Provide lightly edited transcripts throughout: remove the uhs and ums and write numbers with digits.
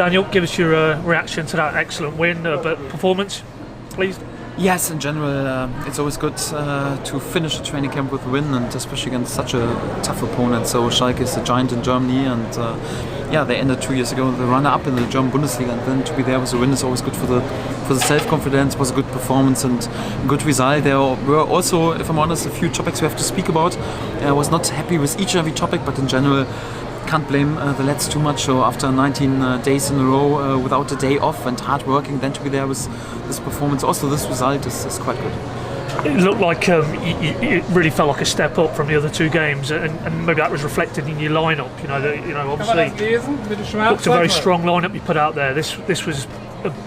Daniel, give us your reaction to that excellent win, but performance, please. Yes, in general, it's always good to finish a training camp with a win, and especially against such a tough opponent. So Schalke is a giant in Germany, and they ended 2 years ago the runner-up in the German Bundesliga, and then to be there with a win is always good for the self-confidence. It was a good performance and a good result. There were also, if I'm honest, a few topics we have to speak about. I was not happy with each and every topic, but in general, can't blame the lads too much. So after 19 days in a row without a day off and hard working, then to be there with this performance, also this result is quite good. It looked like it really felt like a step up from the other two games, and maybe that was reflected in your lineup. Obviously, looked a very strong lineup you put out there. This was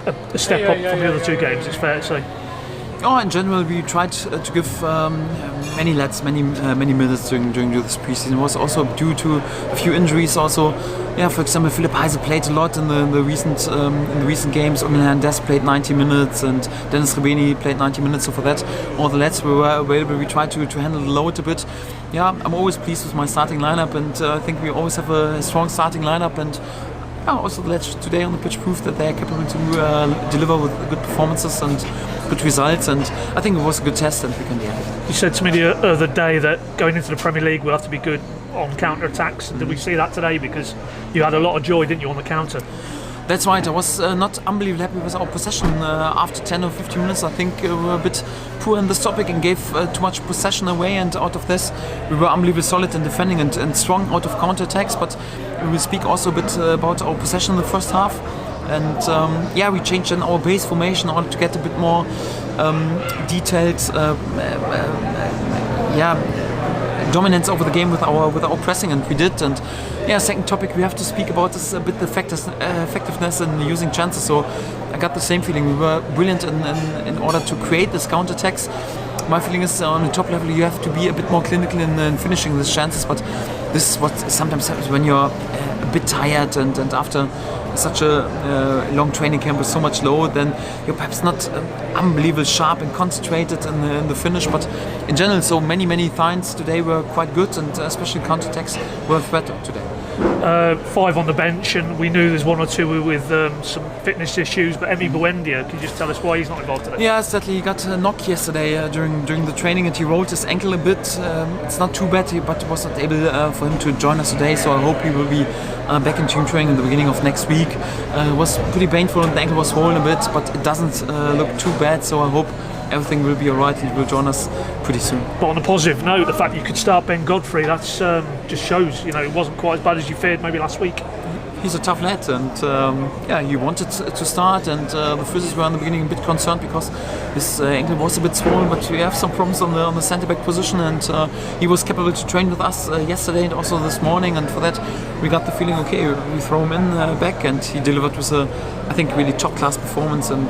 a step up from the other two games. It's fair to say. Oh, in general, we tried to give many lads many minutes during this preseason. It was also due to a few injuries. Also, for example, Philipp Heise played a lot in the recent games. Omin Hernandez played 90 minutes, and Dennis Rebeni played 90 minutes. So for that, all the lads were available. We tried to handle the load a bit. I'm always pleased with my starting lineup, and I think we always have a strong starting lineup. And also the lads today on the pitch proved that they are capable to deliver with good performances and good results, and I think it was a good test, and we can be happy. You said to me the other day that going into the Premier League we'll have to be good on counter-attacks, and did we see that today? Because you had a lot of joy, didn't you, on the counter? That's right. I was not unbelievably happy with our possession. After 10 or 15 minutes, I think we were a bit poor in this topic and gave too much possession away, and out of this we were unbelievably solid in defending and strong out of counter-attacks, but we will speak also a bit about our possession in the first half. And we changed in our base formation in order to get a bit more detailed dominance over the game with our pressing, and we did. And second topic we have to speak about is a bit the effectiveness in using chances. So I got the same feeling. We were brilliant in order to create this counter-attacks. My feeling is on the top level you have to be a bit more clinical in finishing these chances, but this is what sometimes happens when you're a bit tired and after such a long training camp with so much load, then you're perhaps not unbelievably sharp and concentrated in the finish. But in general, so many signs today were quite good, and especially counter-attacks were better today. 5 on the bench, and we knew there's 1 or 2 with some fitness issues, but Emi Buendia, can you just tell us why he's not involved today? Yeah, sadly he got a knock yesterday during the training, and he rolled his ankle a bit. It's not too bad, but was not able for him to join us today, so I hope he will be back in team training in the beginning of next week. It was pretty painful, and the ankle was swollen a bit, but it doesn't look too bad, so I hope everything will be alright and he will join us pretty soon. But on a positive note, the fact you could start Ben Godfrey, that's just shows it wasn't quite as bad as you feared maybe last week. He's a tough lad, and he wanted to start, and the physios were in the beginning a bit concerned because his ankle was a bit swollen, but we have some problems on the centre back position, and he was capable to train with us yesterday and also this morning, and for that we got the feeling okay, we throw him in back, and he delivered with I think really top class performance, and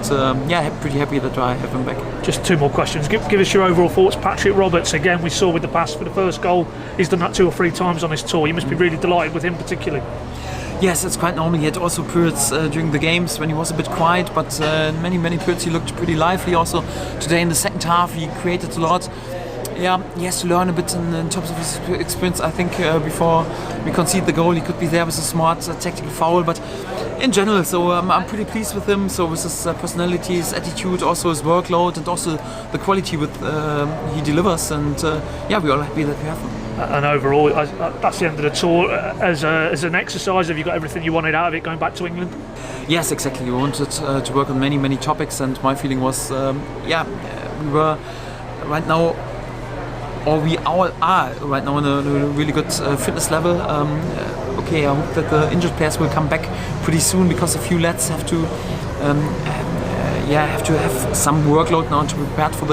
pretty happy that I have him back. Just 2 more questions. Give us your overall thoughts. Patrick Roberts, again we saw with the pass for the first goal, he's done that 2 or 3 times on his tour. You must be really delighted with him particularly. Yes, it's quite normal. He had also periods during the games when he was a bit quiet, but many periods he looked pretty lively. Also today in the second half he created a lot. He has to learn a bit in terms of his experience. I think before we concede the goal he could be there with a smart tactical foul, but in general, so I'm pretty pleased with him. So with his personality, his attitude, also his workload, and also the quality with he delivers, and we're all happy that we have him. And overall, that's the end of the tour. As an exercise, have you got everything you wanted out of it going back to England? Yes, exactly. We wanted to work on many topics, and my feeling was, we were right now, or we all are right now on a really good fitness level. I hope that the injured players will come back pretty soon, because a few lads have to have some workload now to be prepared for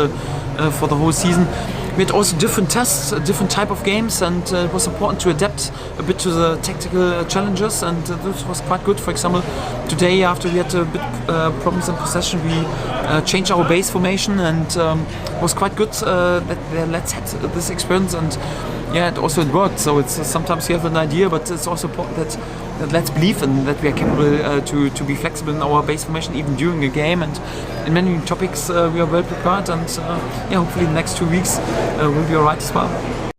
the whole season. We had also different tests, different type of games, and it was important to adapt a bit to the tactical challenges, and this was quite good. For example, today after we had a bit problems in possession, we changed our base formation, and it was quite good that the lads had this experience, and it worked. So it's sometimes you have an idea, but it's also important that let's believe in that we are capable to be flexible in our base formation even during a game, and in many topics we are well prepared, and hopefully the next 2 weeks will be alright as well.